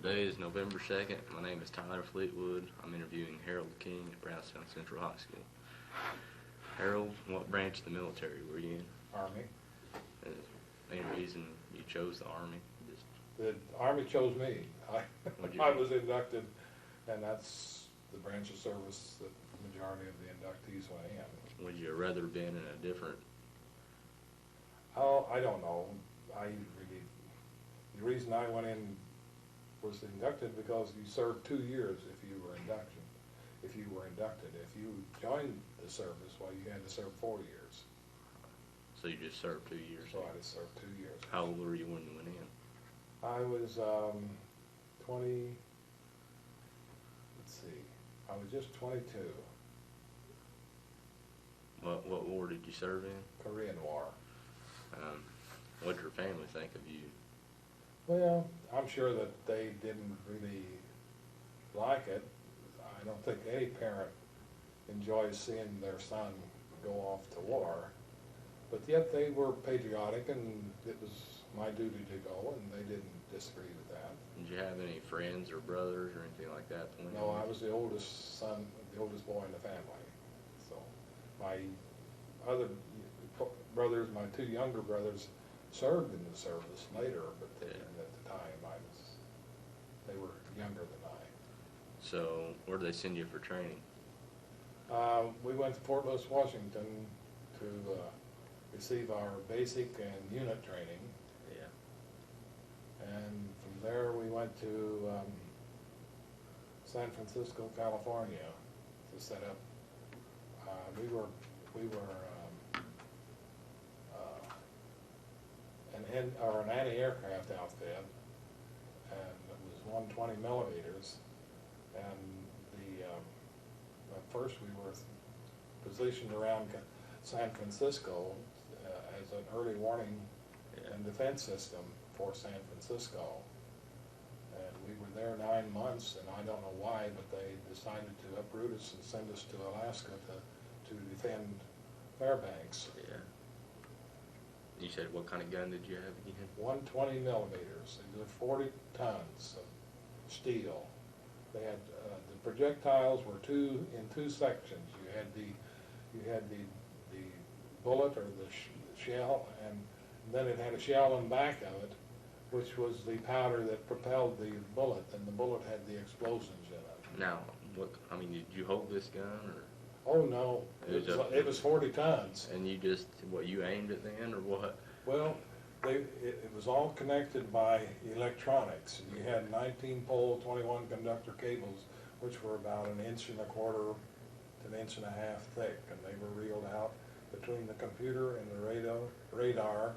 Today is November 2nd. My name is Tyler Fleetwood. I'm interviewing Harold Kuehn at Brownstown Central High School. Harold, what branch of the military were you in? Army. Any reason you chose the Army? The Army chose me. I was inducted, and that's the branch of service that the majority of the inductees went in. Would you have rather been in a different? Oh, I don't know. The reason I went in was inducted because you served 2 years if you were inducted. If you joined the service, well, you had to serve 4 years. So you just served 2 years? So I just served 2 years. How old were you when you went in? I was 20, let's see, I was just 22. What war did you serve in? Korean War. What did your family think of you? Well, I'm sure that they didn't really like it. I don't think any parent enjoys seeing their son go off to war. But yet they were patriotic, and it was my duty to go, and they didn't disagree with that. Did you have any friends or brothers or anything like that? No, I was the oldest son, the oldest boy in the family. So my other brothers, my 2 younger brothers, served in the service later, but they didn't at the time. They were younger than I. So where did they send you for training? We went to Fort Lewis, Washington to receive our basic and unit training. Yeah. And from there we went to San Francisco, California to set up. We were an anti-aircraft outfit, and it was 120 millimeters. And at first we were positioned around San Francisco as an early warning and defense system for San Francisco. And we were there 9 months, and I don't know why, but they decided to uproot us and send us to Alaska to defend Fairbanks. Yeah. You said what kind of gun did you have again? 120 millimeters. They were 40 tons of steel. They had the projectiles were in two sections. You had the bullet or the shell, and then it had a shell in the back of it, which was the powder that propelled the bullet, and the bullet had the explosions in it. Now, did you hold this gun, or? Oh no, it was 40 tons. And you you aimed it then, or what? Well, it was all connected by electronics. You had 19-pole, 21-conductor cables, which were about 1.25 inches to 1.5 inches thick, and they were reeled out between the computer and the radar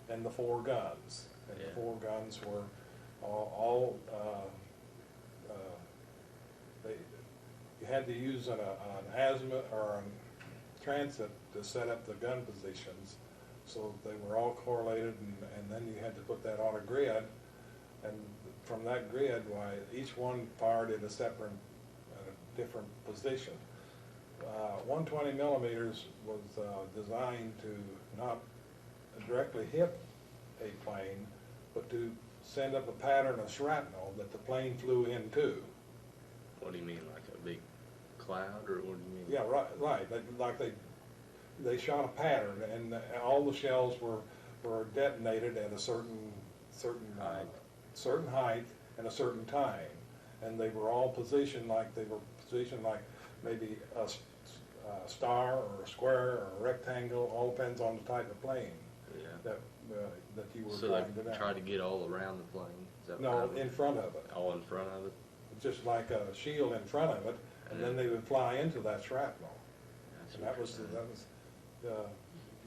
and the 4 guns. And the 4 guns were you had to use an azimuth or a transit to set up the gun positions, so they were all correlated, and then you had to put that on a grid, and from that grid, each one fired at a different position. 120 millimeters was designed to not directly hit a plane, but to send up a pattern of shrapnel that the plane flew into. What do you mean, like a big cloud, or what do you mean? Yeah, right. Like they shot a pattern, and all the shells were detonated at a certain height and a certain time, and they were all positioned like maybe a star or a square or a rectangle. All depends on the type of plane that you were trying to. So they tried to get all around the plane? Is that no, in front of it. All in front of it? Just like a shield in front of it, and then they would fly into that shrapnel. And that was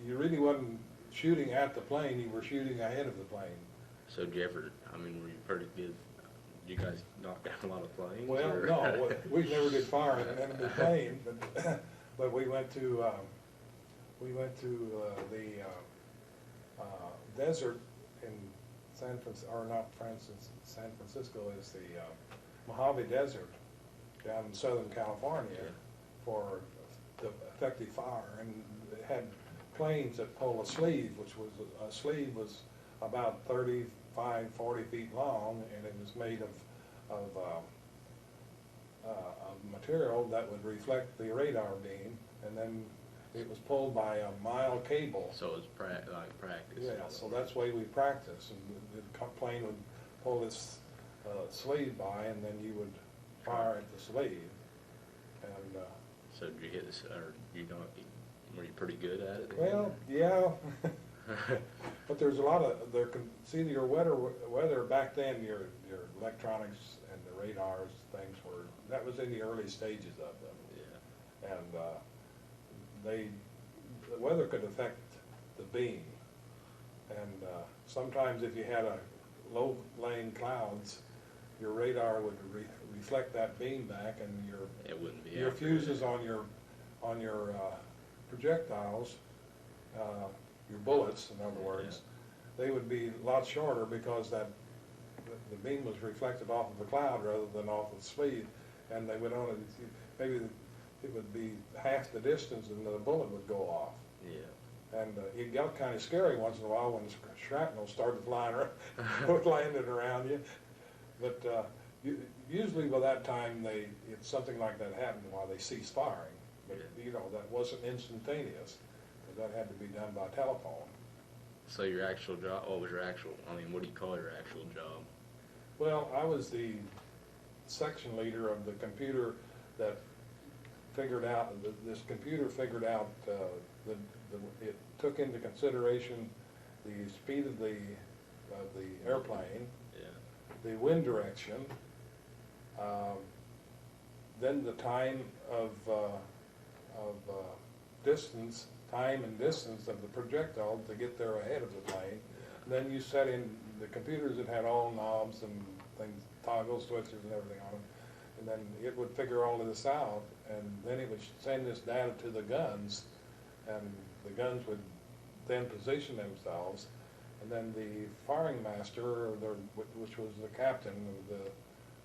you really wasn't shooting at the plane, you were shooting ahead of the plane. So did you ever, were you pretty good? Did you guys knock down a lot of planes? Well, or? No, we never did fire at an enemy plane, but we went to the desert in San Francisco is the Mojave Desert down in Southern California for the effective fire, and it had planes that pull a sleeve, which was about 35, 40 feet long, and it was made of material that would reflect the radar beam, and then it was pulled by a mile cable. So it's like practice. Yeah, so that's the way we practice, and the plane would pull this sleeve by, and then you would fire at the sleeve. And so did you hit this, or were you pretty good at it? well, yeah. But there's a lot of see your weather back then. Your electronics and the radars things that was in the early stages of them. Yeah. And the weather could affect the beam, and sometimes if you had a low-lying clouds, your radar would reflect that beam back, and your fuses on your projectiles, your bullets, in other words, they would be a lot shorter because the beam was reflected off of the cloud rather than off of the sleeve, and they would only maybe it would be half the distance, and the bullet would go off. Yeah. And it got kind of scary once in a while when shrapnel started flying around, landed around you. But usually by that time, it's something like that happened while they ceased firing. But you know, that wasn't instantaneous, because that had to be done by telephone. So your actual job, what was your actual, what do you call your actual job? Well, I was the section leader of the computer that figured out, this computer figured out, it took into consideration the speed of the airplane, the wind direction, then the time of distance, time and distance of the projectile to get there ahead of the plane. And then you set in the computers that had all knobs and things, toggle switches and everything on them, and then it would figure all of this out, and then it would send this data to the guns, and the guns would then position themselves, and then the firing master, which was the captain of the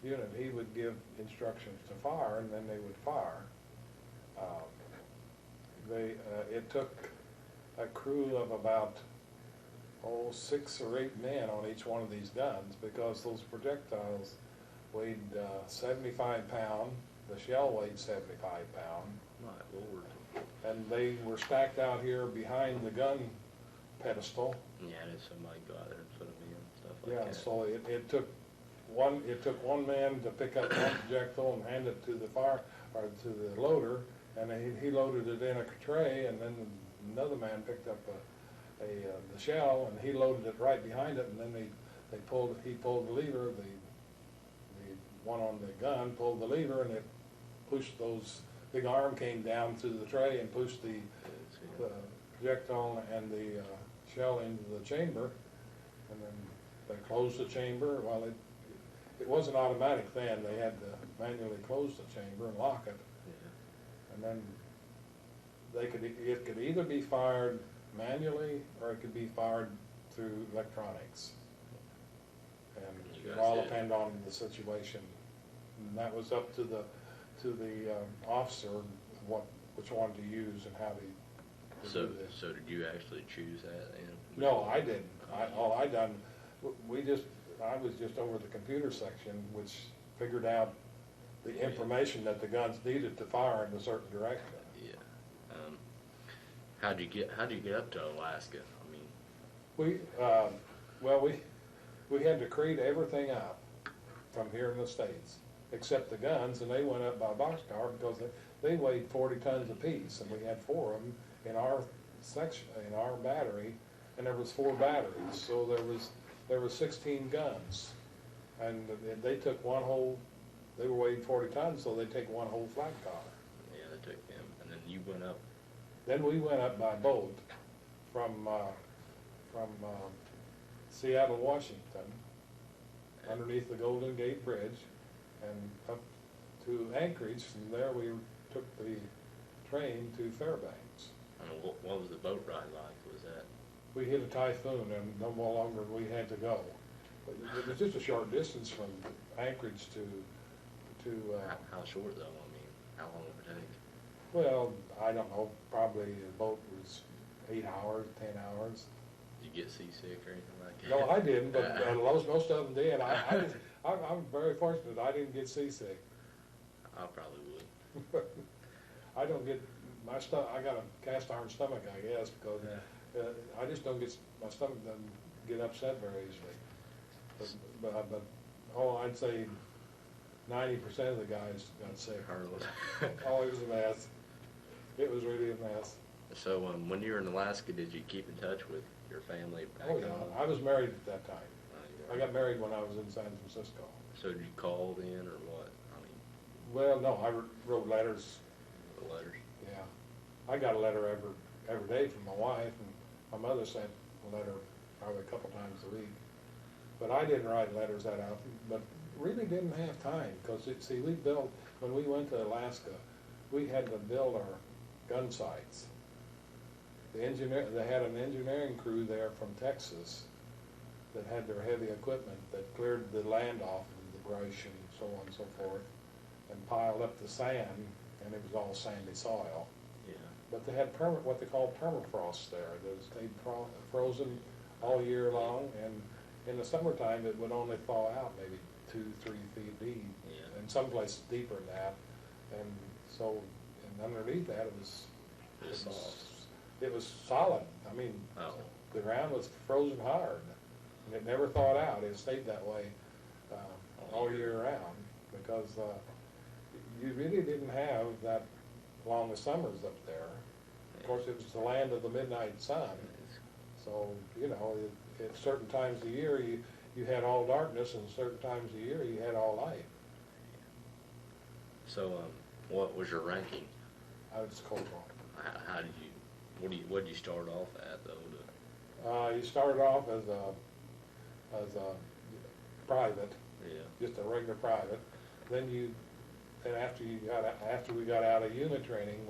unit, he would give instructions to fire, and then they would fire. It took a crew of about 6 or 8 men on each one of these guns, because those projectiles weighed 75 pounds, the shell weighed 75 pounds. My Lord. And they were stacked out here behind the gun pedestal. Yeah, and somebody go out there and put them in and stuff like that. Yeah, so it took one man to pick up one projectile and hand it to the to the loader, and he loaded it in a tray, and then another man picked up the shell, and he loaded it right behind it, and then he pulled the lever, the one on the gun pulled the lever, and it pushed those, big arm came down through the tray and pushed the projectile and the shell into the chamber, and then they closed the chamber. Well, it wasn't automatic then. They had to manually close the chamber and lock it. And then it could either be fired manually or it could be fired through electronics. And it all depend on the situation. And that was up to the officer which one to use and how to do this. So did you actually choose that? No, I didn't. I was just over the computer section, which figured out the information that the guns needed to fire in a certain direction. Yeah. How'd you get up to Alaska? We had to crate everything up from here in the States, except the guns, and they went up by boxcar because they weighed 40 tons apiece, and we had 4 of them in our section, in our battery, and there was 4 batteries, so there was 16 guns, and they took one whole. They were weighing 40 tons, so they take one whole flat car. Yeah, they took them, and then you went up. Then we went up by boat from Seattle, Washington, underneath the Golden Gate Bridge, and up to Anchorage. From there, we took the train to Fairbanks. What was the boat ride like? Was that? We hit a typhoon, and no more longer we had to go. But it was just a short distance from Anchorage to. How short though? How long would it take? Well, I don't know. Probably the boat was 8 hours, 10 hours. Did you get seasick or anything like that? No, I didn't, but most of them did. I'm very fortunate. I didn't get seasick. I probably would. I don't get my stomach. I got a cast iron stomach, I guess, because I just don't get my stomach doesn't get upset very easily. But I'd say 90% of the guys got sick. Harold. Oh, it was a mess. It was really a mess. So when you were in Alaska, did you keep in touch with your family back Oh yeah, home? I was married at that time. Yeah. I got married when I was in San Francisco. So did you call then, or what? I mean, Well, no, I wrote letters. the letters. Yeah, I got a letter every day from my wife, and my mother sent a letter probably a couple times a week. But I didn't write letters that often, but really didn't have time, because see, we built, when we went to Alaska, we had to build our gun sites. They had an engineering crew there from Texas that had their heavy equipment that cleared the land off of the brush and so on and so forth, and piled up the sand, and it was all sandy soil. Yeah. But they had what they called permafrost there. They stayed frozen all year long, and in the summertime it would only thaw out maybe 2-3 feet deep, Yeah. and some places deeper than that. And so, and underneath that it was solid. I mean, the ground was frozen hard, and it never thawed out. It stayed that way all year round, because you really didn't have that long of summers up there. Of course, it was the land of the midnight sun, so you know, at certain times of the year you had all darkness, and certain times of the year you had all light. So what was your ranking? I was corporal. How did you? What did you start off at though? You started off as a private, Yeah. just a regular private. Then after we got out of unit training,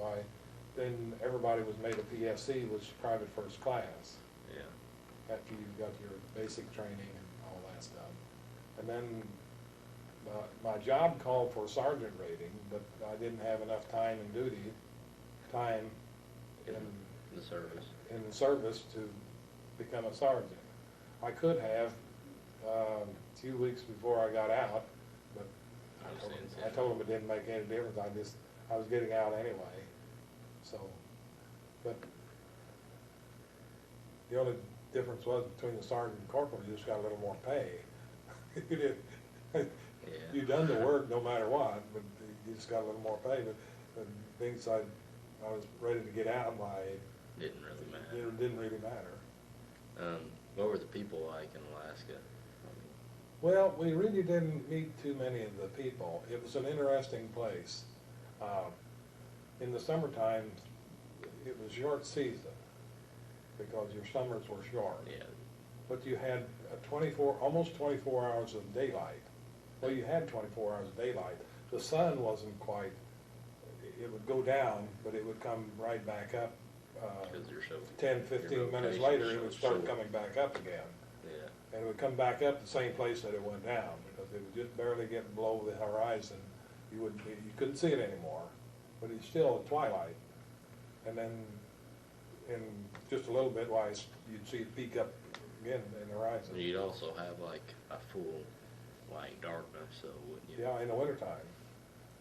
then everybody was made a PFC, which is private first class. Yeah. After you got your basic training and all that stuff. And then my job called for sergeant rating, but I didn't have enough time in The service. the service to become a sergeant. I could have a few weeks before I got out, but I told them it didn't make any difference. I was getting out anyway. So, but the only difference was between the sergeant and corporal, you just got a little more pay. You did. Yeah. You done the work no matter what, but you just got a little more pay. But things I was ready to get out, Didn't really matter. it didn't really matter. What were the people like in Alaska? Well, we really didn't meet too many of the people. It was an interesting place. In the summertime, it was short season because your summers were short. Yeah. But you had almost 24 hours of daylight. Well, you had 24 hours of daylight. The sun wasn't quite, it would go down, but it would come right back up. 'Cause you're so, 10, 15 minutes rotation's later, it so would start short. coming back up again. Yeah. And it would come back up the same place that it went down, because it would just barely get below the horizon. You couldn't see it anymore, but it's still twilight. And then in just a little bit, you'd see it peak up again in the horizon. You'd also have like a full like darkness, so wouldn't you? Yeah, in the wintertime.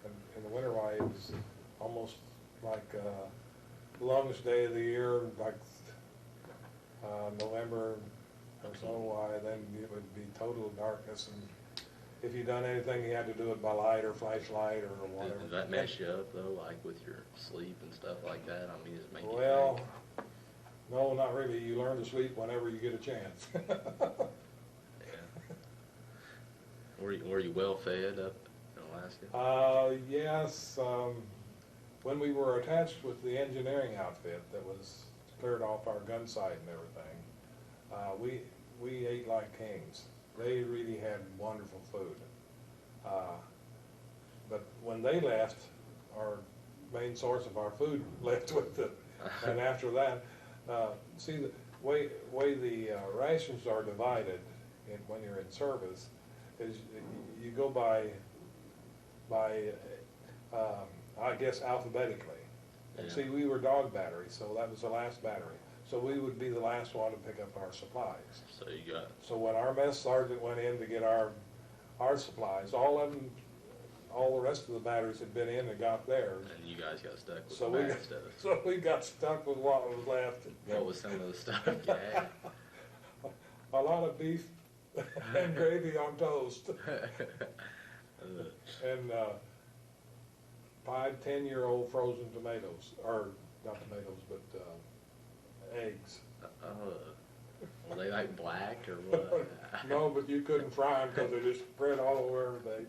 And in the winter, it was almost like the longest day of the year, like November or so, then it would be total darkness. And if you'd done anything, you had to do it by light or flashlight or whatever. Did that mess you up though, like with your sleep and stuff like that? I mean, does it make you Well, think? no, not really. You learn to sleep whenever you get a chance. Yeah. Were you well fed up in Alaska? Yes. When we were attached with the engineering outfit that was cleared off our gun site and everything, we ate like kings. They really had wonderful food. But when they left, our main source of our food left with it. And after that, see the way the rations are divided when you're in service is you go by I guess alphabetically. And Yeah. see, we were dog battery, so that was the last battery. So we would be the last one to pick up our supplies. So you got So when our mess sergeant went in to get our our supplies. All of them, all the rest of the batteries had been in and got theirs. And you guys got stuck with So the we bad got, stuff. so we got stuck with what was left. What was some of the stuff you had? A lot of beef and gravy on toast. And 5, 10-year-old frozen tomatoes, or not tomatoes, but eggs. Were they like black or what? No, but you couldn't fry them because they just spread all over everything.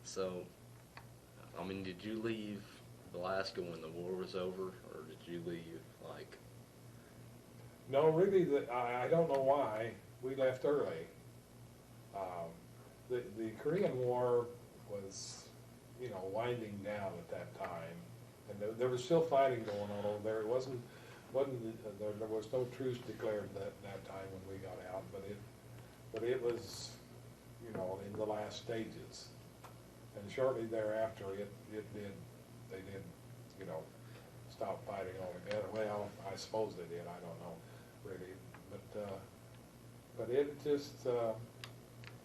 So, I mean, did you leave Alaska when the war was over, or did you leave like? No, really, I don't know why we left early. The Korean War was, you know, winding down at that time, and there was still fighting going on over there. It wasn't there was no truce declared that time when we got out, but it was, you know, in the last stages, and shortly thereafter they did, you know, stop fighting altogether. Well, I suppose they did. I don't know really, but it just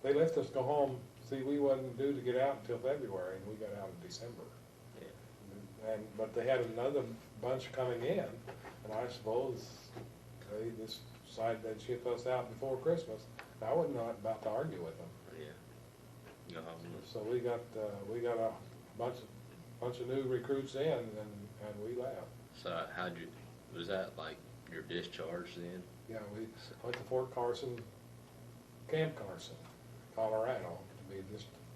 they left us go home. See, we wasn't due to get out until February, and we got out in December. Yeah. But they had another bunch coming in, and I suppose they just decided they'd ship us out before Christmas. I wasn't about to argue with them. Yeah. No. So we got a bunch of new recruits in, and we left. So was that like your discharge then? Yeah, we went to Fort Carson, Camp Carson, Colorado, to be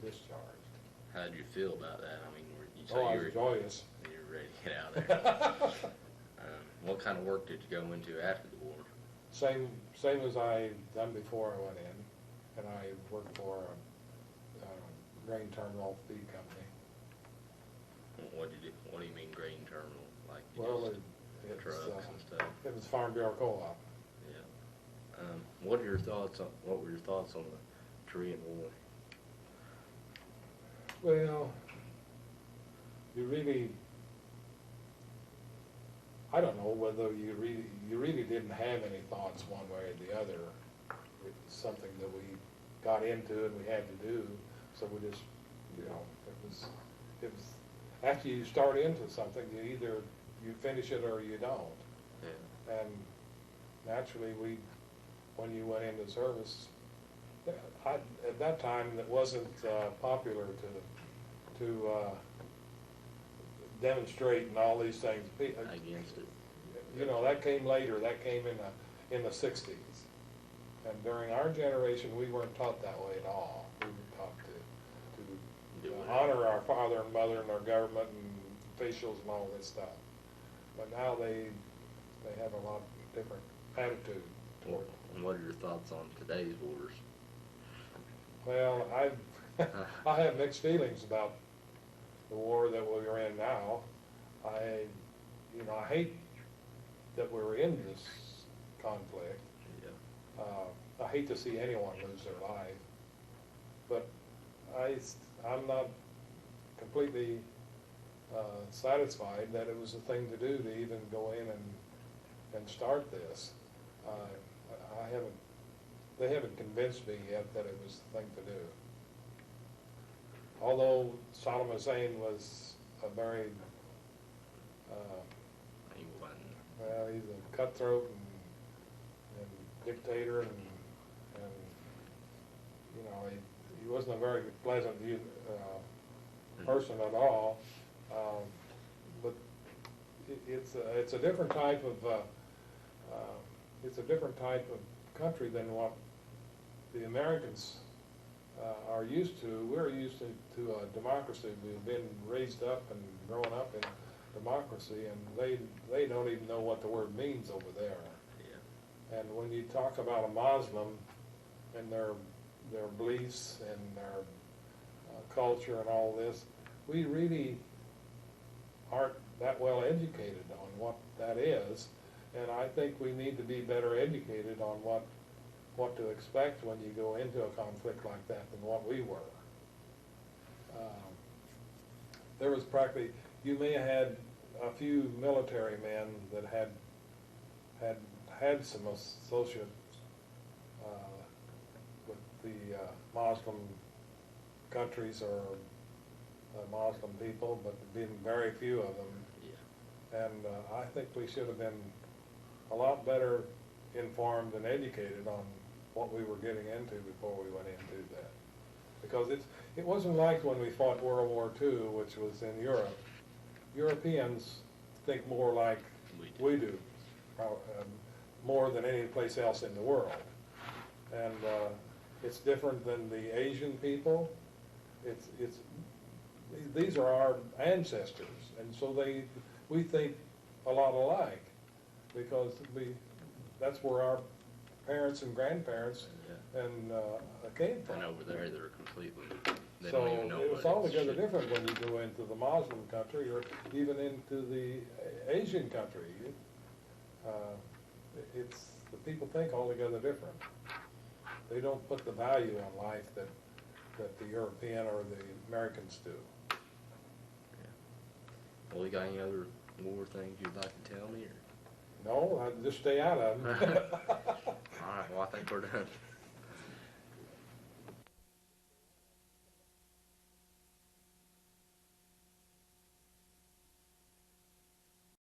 discharged. How did you feel about that? I mean, I was joyous. You were ready to get out of there. What kind of work did you go into after the war? Same as I done before I went in, and I worked for a grain terminal feed company. What do you mean grain terminal? Like It's trucks and stuff? It was Farm Bureau Co-op. Yeah. What were your thoughts on the Korean War? Well, you really, I don't know whether you really didn't have any thoughts one way or the other. It's something that we got into and we had to do, so we just, you know, it was after you start into something, you finish it or you don't. Yeah. And naturally, when you went into service, at that time it wasn't popular to demonstrate and all these things. Against it. You know, that came later. That came in the 60s. And during our generation, we weren't taught that way at all. We were taught to honor our father and mother and our government and officials and all this stuff. But now they have a lot different attitude toward it. And what are your thoughts on today's wars? Well, I have mixed feelings about the war that we're in now. I hate that we're in this conflict. Yeah. I hate to see anyone lose their life, but I'm not completely satisfied that it was the thing to do to even go in and start this. They haven't convinced me yet that it was the thing to do. Although Saddam Hussein was a very, well, he's a cutthroat and dictator, and you know, he wasn't a very pleasant person at all. But it's a different type of country than what the Americans are used to. We're used to a democracy. We've been raised up and grown up in democracy, and they don't even know what the word means over there. Yeah. And when you talk about a Muslim and their beliefs and their culture and all this, we really aren't that well educated on what that is, and I think we need to be better educated on what to expect when you go into a conflict like that than what we were. There was practically, you may have had a few military men that had some associates with the Muslim countries or Muslim people, but there've been very few of them. Yeah. And I think we should have been a lot better informed and educated on what we were getting into before we went into that. Because it wasn't like when we fought World War II, which was in Europe. Europeans think more like we do, more than any place else in the world. And it's different than the Asian people. These are our ancestors, and so we think a lot alike, because that's where our parents and grandparents and came from. And over there, they're completely, they So don't even know it was what altogether shit. different when you go into the Muslim country or even into the Asian country. The people think altogether different. They don't put the value on life that the European or the Americans do. Well, you got any other war things you'd like to tell me? Or? No, I just stay out of them. All right, well, I think we're done.